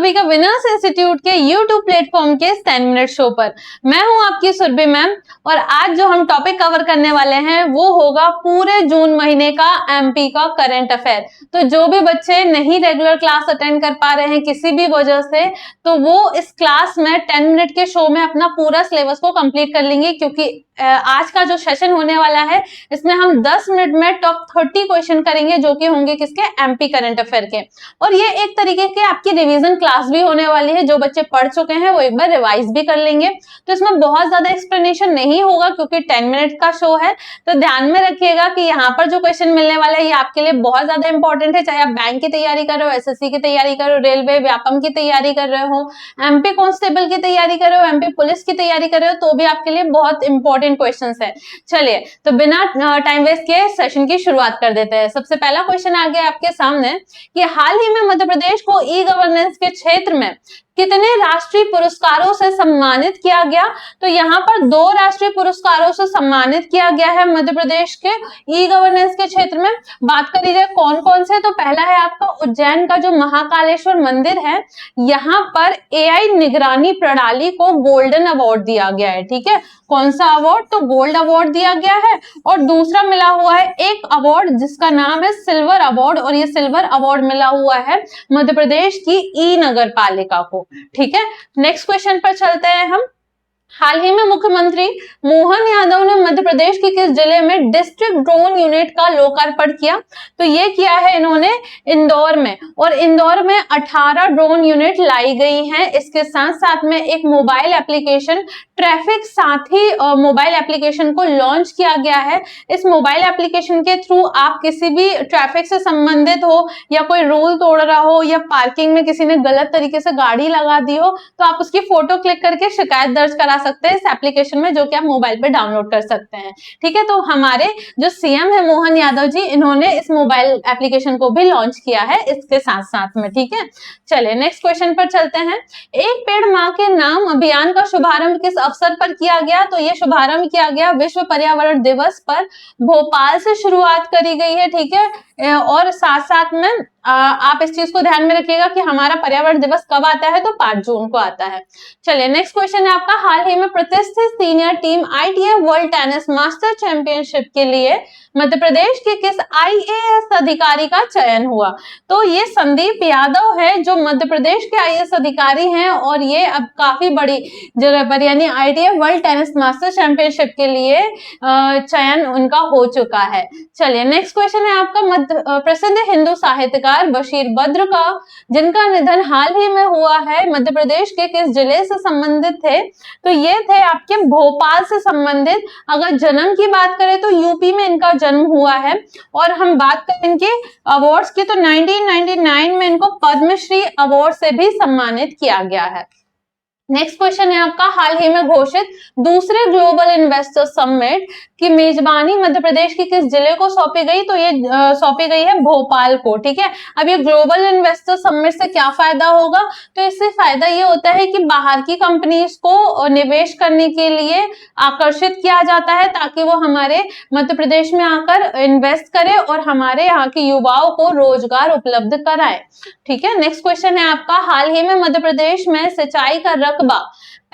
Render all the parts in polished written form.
सभी का winners institute के यूट्यूब प्लेटफॉर्म के 10 मिनट शो पर। मैं हूं आपकी सुरभि मैम और आज जो हम टॉपिक कवर करने वाले हैं वो होगा पूरे जून महीने का एमपी का करंट अफेयर। तो जो भी बच्चे नहीं रेगुलर क्लास अटेंड कर पा रहे हैं किसी भी वजह से, तो वो इस क्लास में 10 मिनट के शो में अपना पूरा सिलेबस को कंप्लीट कर लेंगे, क्योंकि आज का जो सेशन होने वाला है इसमें हम 10 मिनट में टॉप 30 क्वेश्चन करेंगे जो कि होंगे किसके, एमपी करंट अफेयर के। और ये एक तरीके की आपकी रिवीजन क्लास भी होने वाली है। जो बच्चे पढ़ चुके हैं वो एक बार रिवाइज भी कर लेंगे। तो इसमें बहुत ज्यादा एक्सप्लेनेशन नहीं होगा क्योंकि 10 मिनट का शो है। तो ध्यान में रखिएगा कि यहाँ पर जो क्वेश्चन मिलने वाला है ये आपके लिए बहुत ज्यादा इंपॉर्टेंट है, चाहे आप बैंक की तैयारी कर रहे हो, एसएससी की तैयारी कर रहे हो, रेलवे व्यापम की तैयारी कर रहे हो, एमपी कांस्टेबल की तैयारी कर रहे हो, एमपी पुलिस की तैयारी कर रहे हो, तो भी आपके लिए बहुत इंपॉर्टेंट क्वेश्चंस है। चलिए, तो बिना टाइम वेस्ट किए सेशन की शुरुआत कर देते हैं। सबसे पहला क्वेश्चन आ गया आपके सामने कि हाल ही में मध्य प्रदेश को ई गवर्नेंस के क्षेत्र में कितने राष्ट्रीय पुरस्कारों से सम्मानित किया गया। तो यहाँ पर 2 राष्ट्रीय पुरस्कारों से सम्मानित किया गया है मध्य प्रदेश के ई गवर्नेंस के क्षेत्र में। बात करी जाए कौन कौन से, तो पहला है आपका उज्जैन का जो महाकालेश्वर मंदिर है, यहाँ पर एआई निगरानी प्रणाली को गोल्डन अवार्ड दिया गया है। ठीक है, कौन सा अवार्ड, तो गोल्ड अवार्ड दिया गया है। और दूसरा मिला हुआ है एक अवार्ड जिसका नाम है सिल्वर अवार्ड, और ये सिल्वर अवार्ड मिला हुआ है मध्य प्रदेश की ई नगर पालिका को। ठीक है, नेक्स्ट क्वेश्चन पर चलते हैं हम। हाल ही में मुख्यमंत्री मोहन यादव ने मध्य प्रदेश के किस जिले में डिस्ट्रिक्ट ड्रोन यूनिट का लोकार्पण किया। तो ये किया है इन्होंने इंदौर में, और इंदौर में 18 ड्रोन यूनिट लाई गई हैं। इसके साथ साथ में एक मोबाइल एप्लीकेशन ट्रैफिक साथी मोबाइल एप्लीकेशन को लॉन्च किया गया है। इस मोबाइल एप्लीकेशन के थ्रू आप किसी भी ट्रैफिक से संबंधित हो या कोई रूल तोड़ रहा हो या पार्किंग में किसी ने गलत तरीके से गाड़ी लगा दी हो, तो आप उसकी फोटो क्लिक करके शिकायत दर्ज करा सकते हैं इस एप्लीकेशन में, जो कि आप मोबाइल पे डाउनलोड कर सकते हैं। ठीक है, तो हमारे जो सीएम है मोहन यादव जी, इन्होंने इस मोबाइल एप्लीकेशन को भी लॉन्च किया है इसके साथ साथ में। ठीक है, चलिए नेक्स्ट क्वेश्चन पर चलते हैं। एक पेड़ मां के नाम अभियान का शुभारंभ किस अवसर पर किया गया। तो ये शुभारंभ किया गया विश्व पर्यावरण दिवस पर, भोपाल से शुरुआत करी गई है। ठीक है, और साथ साथ में आप इस चीज को ध्यान में रखिएगा कि हमारा पर्यावरण दिवस कब आता है, तो 5 जून को आता है। चलिए नेक्स्ट क्वेश्चन है आपका। हाल ही में प्रतिष्ठित senior team ITF world tennis master championship के लिए मध्य प्रदेश के किस आईएएस अधिकारी का चयन हुआ। तो ये संदीप यादव है जो मध्य प्रदेश के आईएएस अधिकारी हैं, और ये अब काफी बड़ी जगह पर यानी ITF world tennis master championship के लिए चयन उनका हो चुका है। चलिए नेक्स्ट क्वेश्चन है आपका। प्रसिद्ध हिंदू साहित्यकार बशीर बद्र का, जिनका निधन हाल ही में हुआ है, मध्य प्रदेश के किस जिले से संबंधित थे। तो ये थे आपके भोपाल से संबंधित। अगर जन्म की बात करें तो यूपी में इनका जन्म हुआ है। और हम बात करें इनके अवार्ड्स की, तो 1999 में इनको पद्मश्री अवार्ड से भी सम्मानित किया गया है। नेक्स्ट क्वेश्चन है आपका। हाल ही में घोषित दूसरे ग्लोबल इन्वेस्टर समिट की मेजबानी मध्य प्रदेश के किस जिले को सौंपी गई। तो ये सौंपी गई है भोपाल को। ठीक है, अब ये ग्लोबल इन्वेस्टर समिट से क्या फायदा होगा, तो इससे फायदा ये होता है कि बाहर की कंपनीज को निवेश करने के लिए आकर्षित किया जाता है, ताकि वो हमारे मध्य प्रदेश में आकर इन्वेस्ट करे और हमारे यहाँ के युवाओं को रोजगार उपलब्ध कराए। ठीक है, नेक्स्ट क्वेश्चन है आपका। हाल ही में मध्य प्रदेश में सिंचाई का रकबा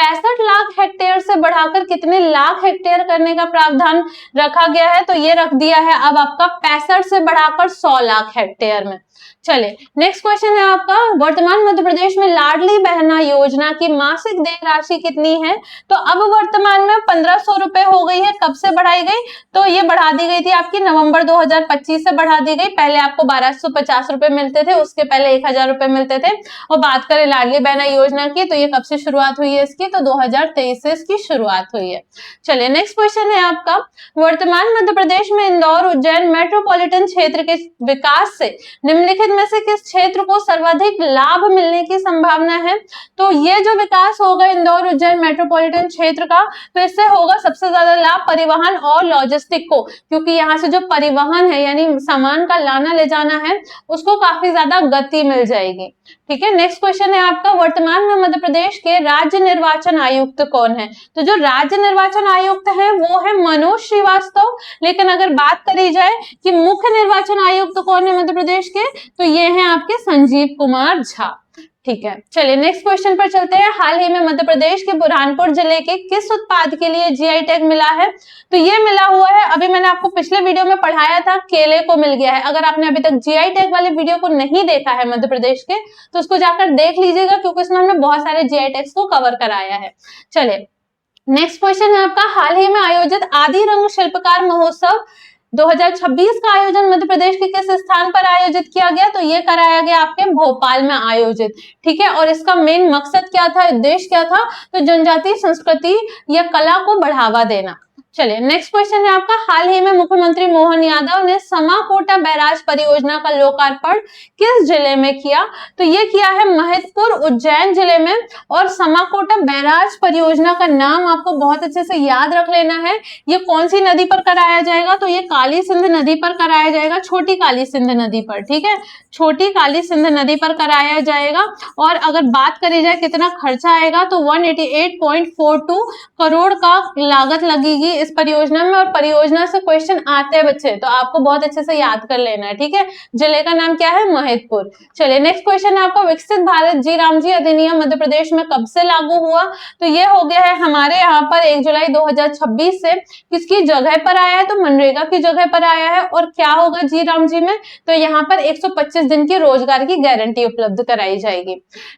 65 लाख हेक्टेयर से बढ़ाकर कितने लाख हेक्टेयर करने का प्रावधान रखा गया है। तो ये रख दिया है अब आपका 65 से बढ़ाकर 100 लाख हेक्टेयर में। चलिए नेक्स्ट क्वेश्चन है आपका। वर्तमान मध्य प्रदेश में लाडली बहना योजना की मासिक देय राशि कितनी है। तो अब वर्तमान में 1500 रुपए हो गई है। कब से बढ़ाई गई, तो ये बढ़ा दी गई थी आपकी नवंबर 2025 से बढ़ा दी गई। पहले आपको 1250 रुपए मिलते थे, उसके पहले 1000 रुपए मिलते थे। और बात करें लाडली बहना योजना की, तो ये कब से शुरुआत हुई है इसकी, तो 2023 से इसकी शुरुआत हुई है। चलिए नेक्स्ट क्वेश्चन है आपका। वर्तमान मध्य प्रदेश में इंदौर उज्जैन मेट्रोपॉलिटन क्षेत्र के विकास से निम्नलिखित में से किस क्षेत्र को सर्वाधिक लाभ मिलने की संभावना है। तो ये जो विकास होगा इंदौर उज्जैन मेट्रोपॉलिटन क्षेत्र का, तो इससे होगा सबसे ज्यादा लाभ परिवहन और लॉजिस्टिक को, क्योंकि यहाँ से जो परिवहन है यानी सामान का लाना ले जाना है, उसको काफी ज्यादा गति मिल जाएगी। ठीक है, नेक्स्ट क्वेश्चन है आपका। वर्तमान में मध्य प्रदेश के राज्य निर्वाचन आयुक्त कौन है। तो जो राज्य निर्वाचन आयुक्त है वो है मनोज श्रीवास्तव। लेकिन अगर बात करी जाए कि मुख्य निर्वाचन आयुक्त कौन है मध्य प्रदेश के, तो ये हैं आपके संजीव कुमार झा। ठीक है, चलिए नेक्स्ट क्वेश्चन पर चलते हैं। हाल ही में मध्य प्रदेश के बुरहानपुर जिले के किस उत्पाद के लिए जीआई टैग मिला है? तो ये मिला हुआ है, अभी मैंने आपको पिछले वीडियो में पढ़ाया था, केले को मिल गया है। अगर आपने अभी तक जीआई टैग वाले वीडियो को नहीं देखा है मध्य प्रदेश के, तो उसको जाकर देख लीजिएगा, क्योंकि इसमें हमने बहुत सारे जीआई टैग्स को कवर कराया है। चलिए नेक्स्ट क्वेश्चन है आपका, हाल ही में आयोजित आदि रंग शिल्पकार महोत्सव 2026 का आयोजन मध्य प्रदेश के किस स्थान पर आयोजित किया गया? तो ये कराया गया आपके भोपाल में आयोजित, ठीक है। और इसका मेन मकसद क्या था, उद्देश्य क्या था? तो जनजातीय संस्कृति या कला को बढ़ावा देना। चलिए नेक्स्ट क्वेश्चन है आपका, हाल ही में मुख्यमंत्री मोहन यादव ने समाकोटा बैराज परियोजना का लोकार्पण किस जिले में किया? तो ये किया है महिदपुर उज्जैन जिले में। और समाकोटा बैराज परियोजना का नाम आपको बहुत अच्छे से याद रख लेना है। ये कौन सी नदी पर कराया जाएगा? तो ये काली सिंध नदी पर कराया जाएगा, छोटी काली सिंध नदी पर, ठीक है, छोटी काली सिंध नदी पर कराया जाएगा। और अगर बात करी जाए कितना खर्चा आएगा, तो 188.42 करोड़ का लागत लगेगी इस परियोजना में। और परियोजना से क्वेश्चन आते हैं बच्चे, तो आपको बहुत अच्छे से याद कर लेना है, ठीक है। जिले का नाम क्या है? महिदपुर। चलिए नेक्स्ट क्वेश्चन है आपका, विकसित भारत जी राम जी अधिनियम मध्य प्रदेश में कब से लागू हुआ? तो ये हो गया है हमारे यहाँ पर 1 जुलाई 2026 से। किसकी जगह पर आया है? तो मनरेगा की जगह पर आया है। और क्या होगा जी राम जी में? तो यहाँ पर 125 दिन की रोजगार की गारंटी उपलब्ध कराई जाएगी।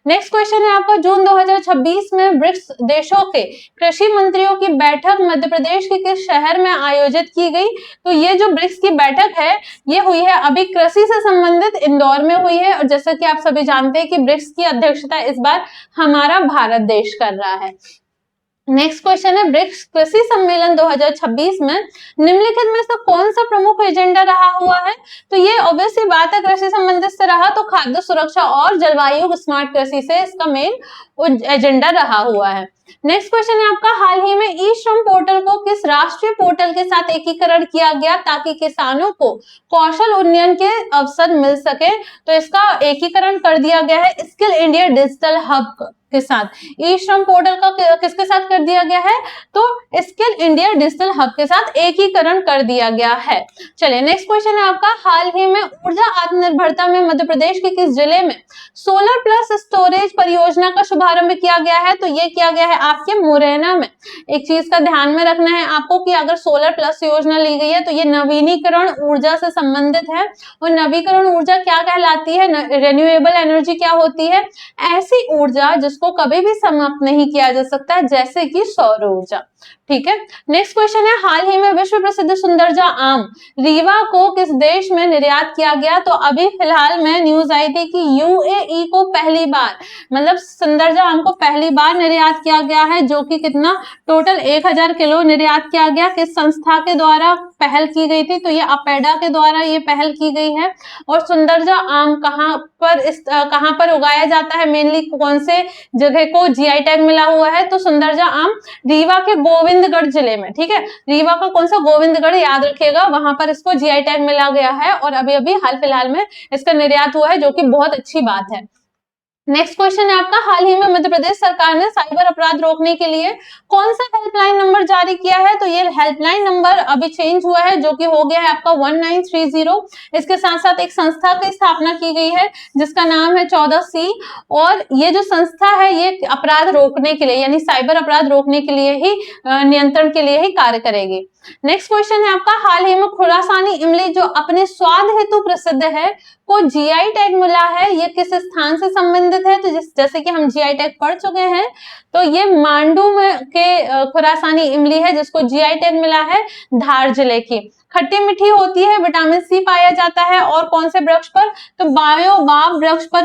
नेक्स्ट क्वेश्चन है आपका, जून 2026 में ब्रिक्स देशों के कृषि मंत्रियों की बैठक मध्य प्रदेश के किस शहर में आयोजित की गई? तो ये जो ब्रिक्स की बैठक है, ये हुई है अभी कृषि से संबंधित इंदौर में हुई है। और जैसा कि आप सभी जानते हैं कि ब्रिक्स की अध्यक्षता इस बार हमारा भारत देश कर रहा है। नेक्स्ट क्वेश्चन है, ब्रिक्स कृषि सम्मेलन 2026 में निम्नलिखित में से कौन सा प्रमुख एजेंडा रहा हुआ है? तो ये ऑब्वियसली बात है, कृषि संबंधित से रहा, तो खाद्य सुरक्षा और जलवायु स्मार्ट कृषि से इसका मेन एजेंडा रहा हुआ है। नेक्स्ट क्वेश्चन है आपका, हाल ही में ई श्रम पोर्टल को किस राष्ट्रीय पोर्टल के साथ एकीकरण किया गया ताकि किसानों को कौशल उन्नयन के अवसर मिल सके? तो इसका एकीकरण कर दिया गया है स्किल इंडिया डिजिटल हब के साथ। ई श्रम पोर्टल का किसके साथ कर दिया गया है? तो स्किल इंडिया डिजिटल हब के साथ एकीकरण कर दिया गया है। चलिए नेक्स्ट क्वेश्चन है आपका, हाल ही में ऊर्जा आत्मनिर्भरता में मध्य प्रदेश के किस जिले में सोलर प्लस स्टोरेज परियोजना का शुभारंभ किया गया है? तो ये किया गया है आपके मुरैना में। एक चीज का ध्यान में रखना है आपको कि अगर सोलर प्लस योजना ली गई है, तो ये नवीनीकरण ऊर्जा से संबंधित है। और नवीकरण ऊर्जा क्या कहलाती है? रिन्यूएबल एनर्जी क्या होती है? ऐसी ऊर्जा जिसको कभी भी समाप्त नहीं किया जा सकता, जैसे कि सौर ऊर्जा, ठीक है। नेक्स्ट क्वेश्चन है, हाल ही में विश्व प्रसिद्ध सुंदरजा आम रीवा को किस देश में निर्यात किया गया? तो अभी फिलहाल में न्यूज आई थी कि यूएई को पहली बार, मतलब सुंदरजा आम को पहली बार निर्यात किया गया है, जो कि कितना टोटल 1000 किलो निर्यात किया गया। किस संस्था के द्वारा पहल की गई थी? तो ये अपेडा के द्वारा ये पहल की गई है। और सुंदरजा आम कहां पर उगाया जाता है? मेनली कौन से जगह को जीआई टैग मिला हुआ है? तो सुंदरजा आम रीवा के गोविंदगढ़ जिले में, ठीक है। रीवा का कौन सा? गोविंदगढ़, याद रखिएगा, वहां पर इसको जीआई टैग मिला गया है। और अभी अभी हाल फिलहाल में इसका निर्यात हुआ है, जो कि बहुत अच्छी बात है। नेक्स्ट क्वेश्चन है आपका, हाल ही में मध्य प्रदेश सरकार ने साइबर अपराध रोकने के लिए कौन सा हेल्पलाइन नंबर जारी किया है? तो ये हेल्पलाइन नंबर अभी चेंज हुआ है, जो कि हो गया है आपका 1930। इसके साथ साथ एक संस्था की स्थापना की गई है जिसका नाम है 14C। और ये जो संस्था है, ये अपराध रोकने के लिए, यानी साइबर अपराध रोकने के लिए ही, नियंत्रण के लिए ही कार्य करेगी। नेक्स्ट क्वेश्चन है आपका, हाल ही में खुरासानी इमली जो अपने स्वाद हेतु प्रसिद्ध है, को जीआई टैग मिला है। ये किस स्थान से संबंधित है? तो जैसे कि हम जीआई टैग पढ़ चुके हैं, तो ये मांडू में के खुरासानी इमली है, जिसको जीआई टैग मिला है धार जिले की। खट्टी मीठी होती है, विटामिन सी पाया जाता है। और कौन से वृक्ष पर? तो बायोबाब वृक्ष पर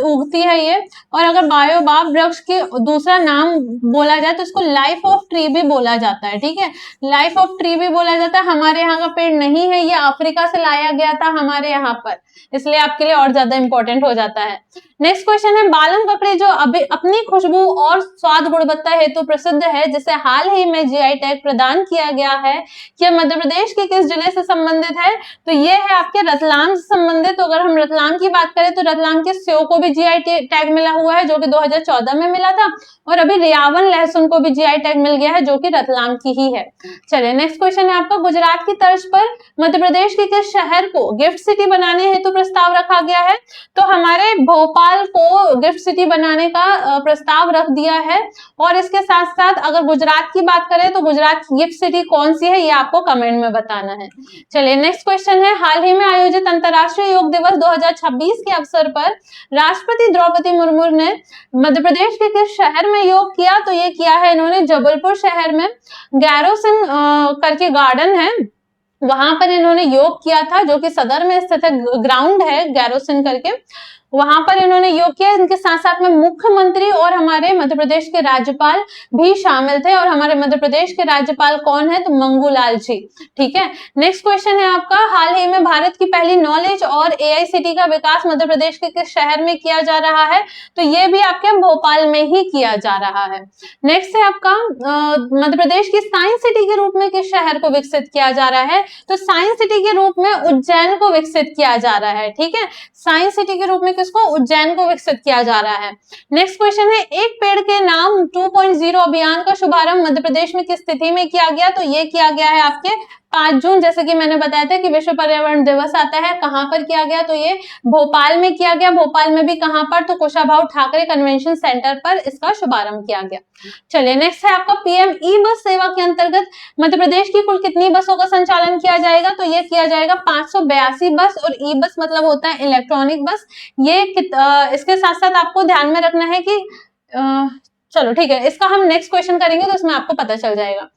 उगती है ये। और अगर बायोबाब वृक्ष के दूसरा नाम बोला जाए तो इसको लाइफ ऑफ ट्री भी बोला जाता है, ठीक है, लाइफ ऑफ ट्री भी बोला जाता है। हमारे यहाँ का पेड़ नहीं है, ये अफ्रीका से लाया गया था हमारे यहाँ पर, इसलिए आपके लिए और ज्यादा इंपॉर्टेंट हो जाता है। नेक्स्ट क्वेश्चन है, बालन ककड़ी जो अभी अपनी खुशबू और स्वाद गुणवत्ता हेतु प्रसिद्ध है, जिसे हाल ही में जीआई टैग प्रदान किया गया है, यह मध्य प्रदेश के किस जिले से संबंधित है? तो ये है आपके रतलाम से संबंधित। तो अगर हम रतलाम की बात करें तो रतलाम के सेव को भी जीआई टैग मिला हुआ है, जो कि 2014 में मिला था। और अभी रियावन लहसुन को भी जीआई टैग मिल गया है, जो कि रतलाम की ही है। चलिए नेक्स्ट क्वेश्चन है आपका, गुजरात की तर्ज पर मध्य प्रदेश के किस शहर को गिफ्ट सिटी बनाने हेतु का प्रस्ताव रखा गया है? तो हमारे भोपाल को गिफ्ट सिटी बनाने का प्रस्ताव रख दिया है। और इसके साथ साथ अगर गुजरात की बात करें तो गुजरात गिफ्ट सिटी कौन सी है, ये आपको कमेंट में बताना है। चलिए नेक्स्ट क्वेश्चन है, हाल ही में आयोजित अंतरराष्ट्रीय योग दिवस 2026 के अवसर पर राष्ट्रपति द्रौपदी मुर्मू ने मध्य प्रदेश के किस शहर में योग किया? तो ये किया है इन्होंने जबलपुर शहर में, गैरोसिन करके गार्डन है, वहां पर इन्होंने योग किया था, जो कि सदर में स्थित है, ग्राउंड है गैरोसिन करके, वहां पर इन्होंने योग किया। इनके साथ साथ में मुख्यमंत्री और हमारे मध्य प्रदेश के राज्यपाल भी शामिल थे। और हमारे मध्य प्रदेश के राज्यपाल कौन है? तो मंगूलाल जी। ठीक है, नेक्स्ट क्वेश्चन है आपका, हाल ही में भारत की पहली नॉलेज और एआई सिटी का विकास मध्य प्रदेश के किस शहर में किया जा रहा है? तो ये भी आपके भोपाल में ही किया जा रहा है। नेक्स्ट है आपका, मध्य प्रदेश की साइंस सिटी के रूप में किस शहर को विकसित किया जा रहा है? तो साइंस सिटी के रूप में उज्जैन को विकसित किया जा रहा है। ठीक है, साइंस सिटी के रूप में किसको? उज्जैन को विकसित किया जा रहा है। नेक्स्ट क्वेश्चन है, एक पेड़ के नाम 2.0 अभियान का शुभारंभ मध्य प्रदेश में किस तिथि में किया गया? तो ये किया गया है आपके 5 जून, जैसे कि मैंने बताया था कि विश्व पर्यावरण दिवस आता है, कहां पर किया गया? तो ये भोपाल में किया गया। भोपाल में भी कहां पर? तो कुशाभाऊ ठाकरे कन्वेंशन सेंटर पर इसका शुभारंभ किया गया। चलिए नेक्स्ट है आपका, पीएम ई बस सेवा के अंतर्गत मध्य प्रदेश की कुल कितनी बसों का संचालन किया जाएगा? तो ये किया जाएगा 582 बस। और ई बस मतलब होता है इलेक्ट्रॉनिक बस। ये इसके साथ साथ आपको ध्यान में रखना है कि चलो ठीक है, इसका हम नेक्स्ट क्वेश्चन करेंगे तो इसमें आपको पता चल जाएगा।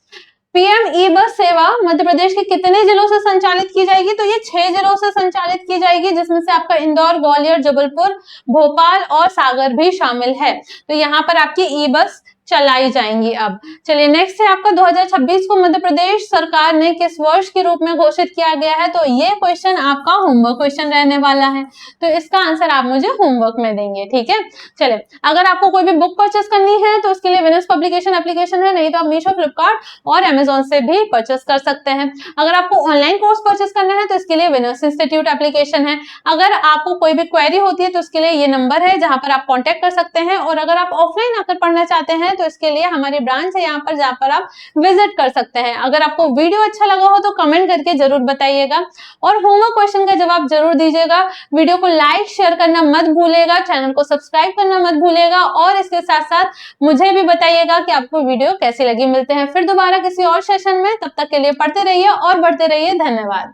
पीएम ई बस सेवा मध्य प्रदेश के कितने जिलों से संचालित की जाएगी? तो ये 6 जिलों से संचालित की जाएगी, जिसमें से आपका इंदौर, ग्वालियर, जबलपुर, भोपाल और सागर भी शामिल है। तो यहाँ पर आपकी ई बस चलाई जाएंगी अब। चलिए नेक्स्ट है आपका, 2026 को मध्य प्रदेश सरकार ने किस वर्ष के रूप में घोषित किया गया है? तो ये क्वेश्चन आपका होमवर्क क्वेश्चन रहने वाला है, तो इसका आंसर आप मुझे होमवर्क में देंगे। ठीक है, चलिए अगर आपको कोई भी बुक परचेस करनी है तो उसके लिए विनर्स पब्लिकेशन एप्लीकेशन है, नहीं तो आप मीशो, फ्लिपकार्ट और अमेजोन से भी परचेस कर सकते हैं। अगर आपको ऑनलाइन कोर्स परचेस करना है तो इसके लिए विनर्स इंस्टीट्यूट एप्लीकेशन है। अगर आपको कोई भी क्वेरी होती है तो उसके लिए ये नंबर है जहां पर आप कॉन्टेक्ट कर सकते हैं। और अगर आप ऑफलाइन आकर पढ़ना चाहते हैं तो इसके लिए हमारी ब्रांच है यहाँ पर, जहाँ पर आप विजिट कर सकते हैं। अगर आपको वीडियो अच्छा लगा हो तो कमेंट करके जरूर बताइएगा और होमवर्क क्वेश्चन का जवाब जरूर दीजिएगा। वीडियो को लाइक शेयर करना मत भूलिएगा, चैनल को सब्सक्राइब करना मत भूलिएगा और इसके साथ साथ मुझे भी बताइएगा कि आपको वीडियो कैसी लगी। मिलते हैं फिर दोबारा किसी और सेशन में, तब तक के लिए पढ़ते रहिए और बढ़ते रहिए। धन्यवाद।